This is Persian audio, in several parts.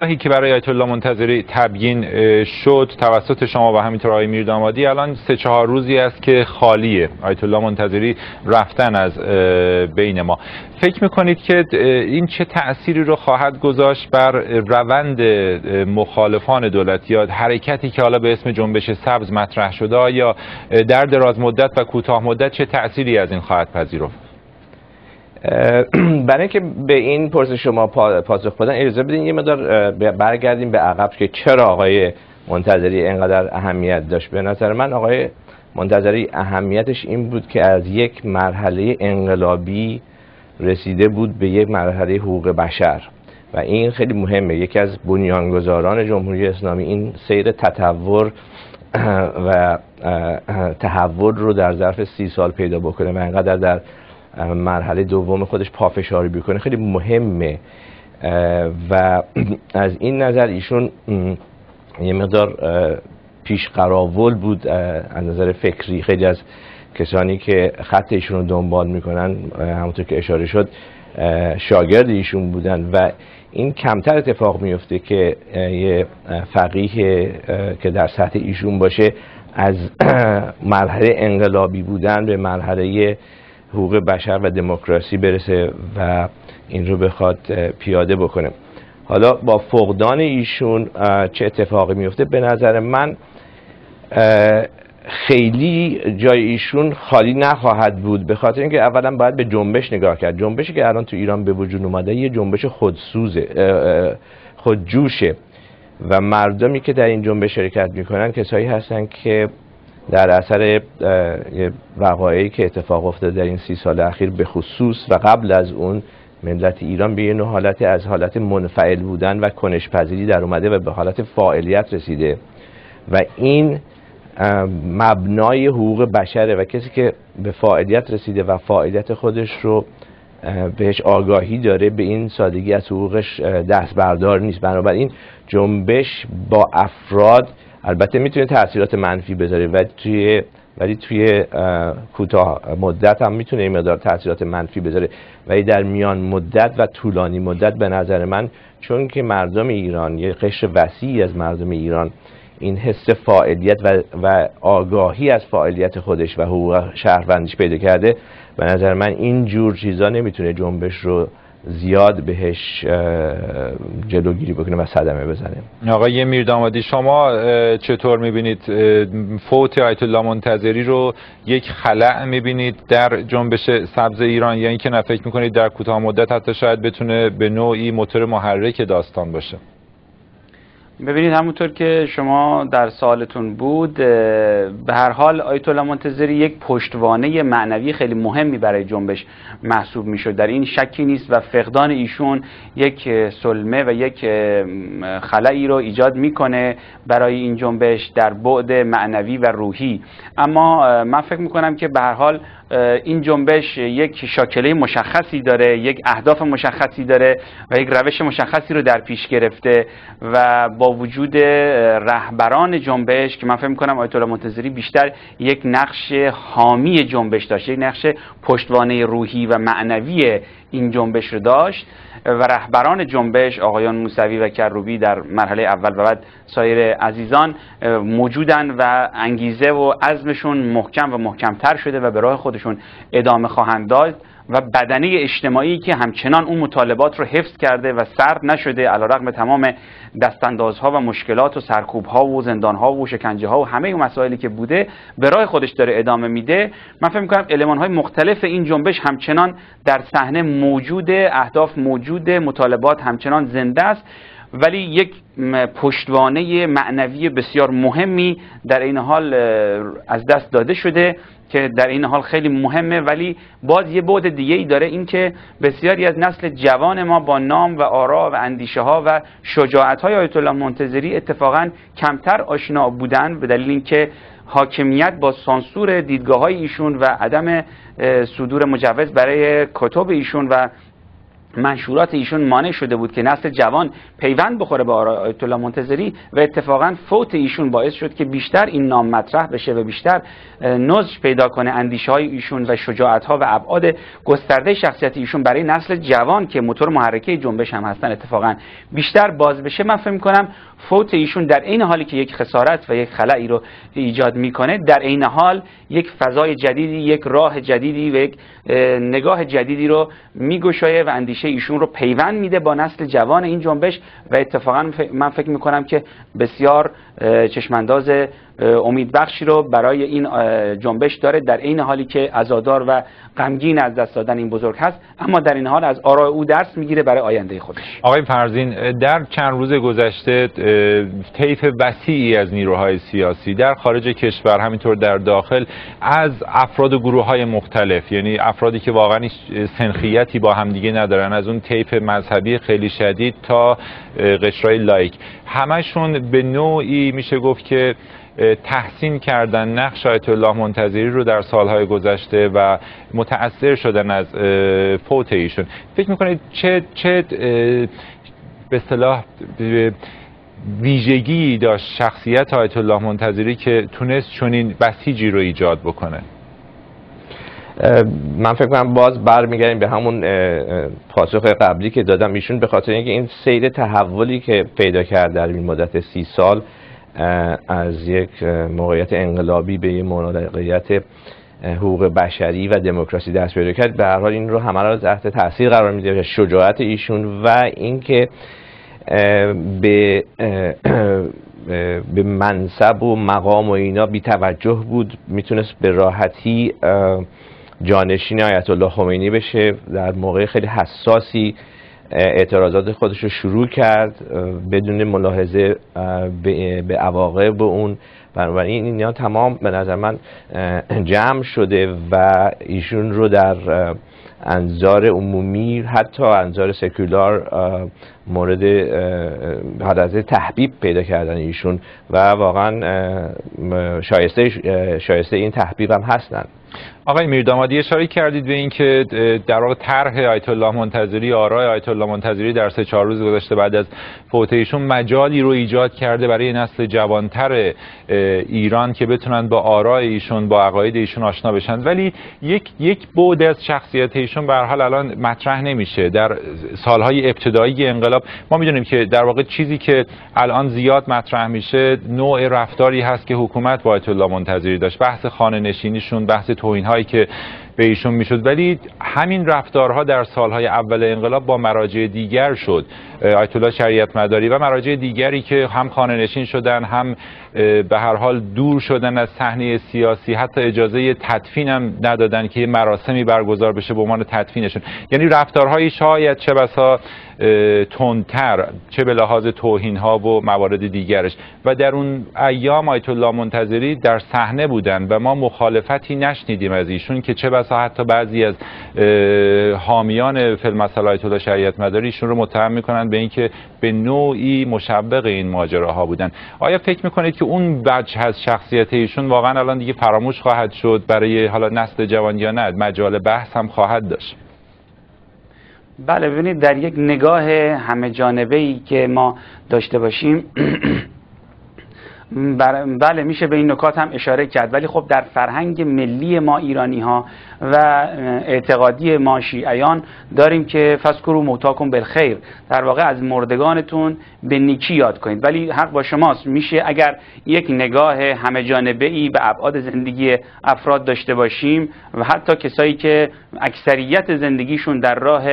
راهی که برای آیت الله منتظری تبیین شد توسط شما و همینطور آقای میردامادی الان 3-4 روزی است که خالیه. آیت الله منتظری رفتن از بین ما. فکر میکنید که این چه تأثیری رو خواهد گذاشت بر روند مخالفان دولت یا حرکتی که حالا به اسم جنبش سبز مطرح شده، یا در دراز مدت و کوتاه مدت چه تأثیری از این خواهد پذیرفت؟ برای اینکه به این پرسش شما پاسخ بدن اجازه بدین یه مقدار برگردیم به عقب که چرا آقای منتظری اینقدر اهمیت داشت. به نظر من آقای منتظری اهمیتش این بود که از یک مرحله انقلابی رسیده بود به یک مرحله حقوق بشر و این خیلی مهمه. یکی از بنیانگذاران جمهوری اسلامی این سیر تطور و تحول رو در ظرف 30 سال پیدا بکنه و اینقدر در مرحله دوم خودش پافشاری بکنه خیلی مهمه و از این نظر ایشون یه مقدار پیش قراول بود از نظر فکری. خیلی از کسانی که خط ایشون رو دنبال میکنن همونطور که اشاره شد شاگرد ایشون بودن و این کمتر اتفاق میفته که یه فقیه که در سطح ایشون باشه از مرحله انقلابی بودن به مرحله حقوق بشر و دموکراسی برسه و این رو بخواد پیاده بکنه. حالا با فقدان ایشون چه اتفاقی میفته؟ به نظر من خیلی جای ایشون خالی نخواهد بود، به خاطر اینکه اولا باید به جنبش نگاه کرد. جنبشی که الان تو ایران به وجود اومده یه جنبش خودسوزه، خودجوشه و مردمی که در این جنبش شرکت میکنن کسایی هستن که در اثر وقایعی که اتفاق افتاده در این 30 سال اخیر به خصوص و قبل از اون ملت ایران به یه حالت از حالت منفعل بودن و کنش‌پذیری در اومده و به حالت فاعلیت رسیده و این مبنای حقوق بشره و کسی که به فاعلیت رسیده و فاعلیت خودش رو بهش آگاهی داره به این سادگی از حقوقش دست بردار نیست. بنابراین جنبش با افراد البته میتونه تاثیرات منفی بذاره ولی توی کوتاه مدت هم میتونه این مقدار تاثیرات منفی بذاره، ولی در میان مدت و طولانی مدت به نظر من چون که مردم ایران یه قشر وسیعی از مردم ایران این حس فاعلیت و آگاهی از فاعلیت خودش و حقوق شهروندیش پیدا کرده، به نظر من این جور چیزا نمیتونه جنبش رو زیاد بهش جلوگیری بکنه و صدمه بزنه. آقای میردامادی شما چطور میبینید فوت آیت الله منتظری رو؟ یک خلأ میبینید در جنبش سبز ایران یا اینکه نه فکر میکنید در کوتاه مدت حتی شاید بتونه به نوعی موتور محرک داستان باشه؟ ببینید همونطور که شما در سوالتون بود به هر حال آیت الله منتظری یک پشتوانه معنوی خیلی مهمی برای جنبش محسوب میشد، در این شکی نیست و فقدان ایشون یک سلمه و یک خلایی رو ایجاد میکنه برای این جنبش در بعد معنوی و روحی. اما من فکر میکنم که به هر حال این جنبش یک شاکله مشخصی داره، یک اهداف مشخصی داره و یک روش مشخصی رو در پیش گرفته و با وجود رهبران جنبش که من فکر می‌کنم آیت الله منتظری بیشتر یک نقش حامی جنبش داشت، یک نقش پشتوانه روحی و معنوی این جنبش رو داشت و رهبران جنبش آقایان موسوی و کروبی در مرحله اول و بعد سایر عزیزان موجودن و انگیزه و عزمشون محکم و محکمتر شده و به راه خودشون ادامه خواهند داد و بدنه اجتماعی که همچنان اون مطالبات رو حفظ کرده و سرد نشده علیرغم تمام دستاندازها و مشکلات و سرکوبها و زندانها و شکنجه‌ها و همه اون مسائلی که بوده به راه خودش داره ادامه میده. من فکر می‌کنم المان‌های مختلف این جنبش همچنان در صحنه موجوده، اهداف موجوده، مطالبات همچنان زنده است، ولی یک پشتوانه معنوی بسیار مهمی در این حال از دست داده شده که در این حال خیلی مهمه، ولی باز یه بعد دیگه ای داره، این که بسیاری از نسل جوان ما با نام و آرا و اندیشه ها و شجاعت های آیت الله منتظری اتفاقا کمتر آشنا بودن به دلیل اینکه حاکمیت با سانسور دیدگاه های ایشون و عدم صدور مجوز برای کتب ایشون و منشورات ایشون مانع شده بود که نسل جوان پیوند بخوره به آرای آیت الله منتظری و اتفاقا فوت ایشون باعث شد که بیشتر این نام مطرح بشه و بیشتر نضج پیدا کنه اندیشه های ایشون و شجاعت ها و ابعاد گسترده شخصیت ایشون برای نسل جوان که موتور محرکه جنبش هم هستن اتفاقا بیشتر باز بشه. من فکر می‌کنم فوت ایشون در عین حالی که یک خسارت و یک خلایی رو ایجاد میکنه، در عین حال یک فضای جدیدی، یک راه جدیدی و یک نگاه جدیدی رو میگشایه و اندیشه ایشون رو پیوند میده با نسل جوان این جنبش و اتفاقا من فکر میکنم که بسیار چشمانداز امیدبخشی رو برای این جنبش داره، در عین حالی که عزادار و غمگین از دست دادن این بزرگ هست، اما در این حال از آراء او درس میگیره برای آینده خودش. آقای فرزین، در چند روز گذشته طیف وسیعی از نیروهای سیاسی در خارج کشور همینطور در داخل از افراد و گروه‌های مختلف، یعنی افرادی که واقعا سنخیتی با همدیگه ندارن، از اون طیف مذهبی خیلی شدید تا قشرهای لایک، همشون به نوعی میشه گفت که تحسین کردن نقش آیت الله منتظری رو در سالهای گذشته و متأثر شدن از فوت ایشون. فکر میکنید چه به اصطلاح ویژگی داشت شخصیت آیت الله منتظری که تونست چنین بسیجی رو ایجاد بکنه؟ من فکر کنم باز برمیگردیم به همون پاسخ قبلی که دادم. ایشون به خاطر اینکه این سیر تحولی که پیدا کرد در این مدت 30 سال از یک موقعیت انقلابی به یک موقعیت حقوق بشری و دموکراسی دست پیدا کرد، به هر حال این رو همه رو تحت تاثیر قرار میده. شجاعت ایشون و اینکه به منصب و مقام و اینا بی توجه بود، میتونست به راحتی جانشین آیت الله خمینی بشه، در موقع خیلی حساسی اعتراضات خودش رو شروع کرد بدون ملاحظه به عواقب اون. بنابراین اینا تمام به نظر من جمع شده و ایشون رو در انظار عمومی، حتی انظار سکولار، مورد حالت تحبیب پیدا کردن ایشون و واقعا شایسته این تحبیب هم هستن. آقای میردامادی، اشاره کردید به این که در واقع طرح آیت الله منتظری، آرای آیت الله منتظری در 3-4 روز گذشته بعد از فوت ایشون مجالی رو ایجاد کرده برای نسل جوانتر ایران که بتونن با آرای ایشون، با عقاید ایشون آشنا بشن، ولی یک بعد از شخصیت ایشون به هر حال الان مطرح نمیشه. در سالهای ابتدایی انقلاب ما میدونیم که در واقع چیزی که الان زیاد مطرح میشه نوع رفتاری هست که حکومت با آیت الله منتظری داشت، بحث خانه نشینیشون، بحث توهین‌هایی که به ایشون میشد، ولی همین رفتارها در سالهای اول انقلاب با مراجع دیگر شد، آیت الله شریعت مداری و مراجع دیگری که هم خانه نشین شدن، هم به هر حال دور شدن از صحنه سیاسی، حتی اجازه تدفین هم ندادن که مراسمی برگزار بشه به عنوان تدفینشون. یعنی رفتارهای شاید چه بسا تندتر، چه به لحاظ توهین‌ها و موارد دیگرش، و در اون ایام آیت الله منتظری در صحنه بودن و ما مخالفتی نشنیدیم از ایشون که چه بسا حتی بعضی از حامیان فی المثل آیت الله شریعت مداری ایشون رو متهم میکنن به اینکه به نوعی مشوق این ماجراها بودن. آیا فکر میکنید که اون وجه از شخصیت ایشون واقعا الان دیگه فراموش خواهد شد برای حالا نسل جوان یا نه مجال بحث هم خواهد داشت؟ بله، ببینید در یک نگاه همه جانبه‌ای که ما داشته باشیم بله میشه به این نکات هم اشاره کرد، ولی خب در فرهنگ ملی ما ایرانی ها و اعتقادی ما شیعیان داریم که فذکروا موتاکم بالخیر، در واقع از مردگانتون به نیکی یاد کنید. ولی حق با شماست، میشه اگر یک نگاه همه جانبه‌ای به ابعاد زندگی افراد داشته باشیم و حتی کسایی که اکثریت زندگیشون در راه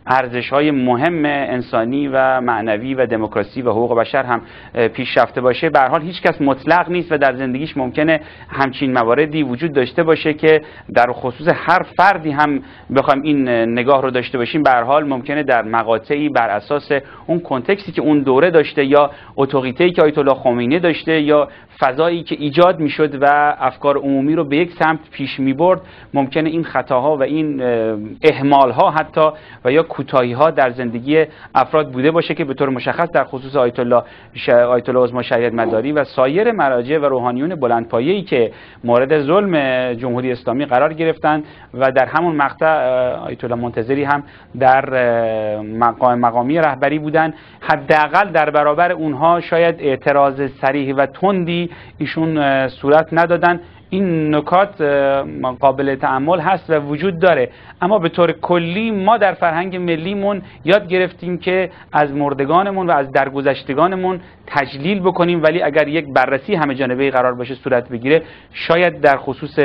ارزش‌های مهم انسانی و معنوی و دموکراسی و حقوق بشر هم پیش رفته باشه، به هر حال هیچ کس مطلق نیست و در زندگیش ممکنه همچین مواردی وجود داشته باشه که در خصوص هر فردی هم بخوایم این نگاه رو داشته باشیم، به هر حال ممکنه در مقاطعی بر اساس اون کنتکستی که اون دوره داشته یا اتوریته‌ای که آیت الله خمینی داشته یا فضایی که ایجاد میشد و افکار عمومی رو به یک سمت پیش میبرد، ممکنه این خطاها و این اهمالها حتی و یا کوتاهی‌ها در زندگی افراد بوده باشه که به طور مشخص در خصوص آیت الله عظما شریعت مداری و سایر مراجع و روحانیون بلندپایه‌ای که مورد ظلم جمهوری اسلامی قرار گرفتن و در همون مقطع آیت الله منتظری هم در مقامی رهبری بودن، حداقل در برابر اونها شاید اعتراض صریح و تندی ایشون صورت ندادن. این نکات قابل تأمل هست و وجود داره، اما به طور کلی ما در فرهنگ ملیمون یاد گرفتیم که از مردگانمون و از درگذشتگانمون تجلیل بکنیم، ولی اگر یک بررسی همه جانبه‌ای قرار باشه صورت بگیره، شاید در خصوص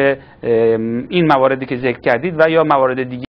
این مواردی که ذکر کردید و یا موارد دیگه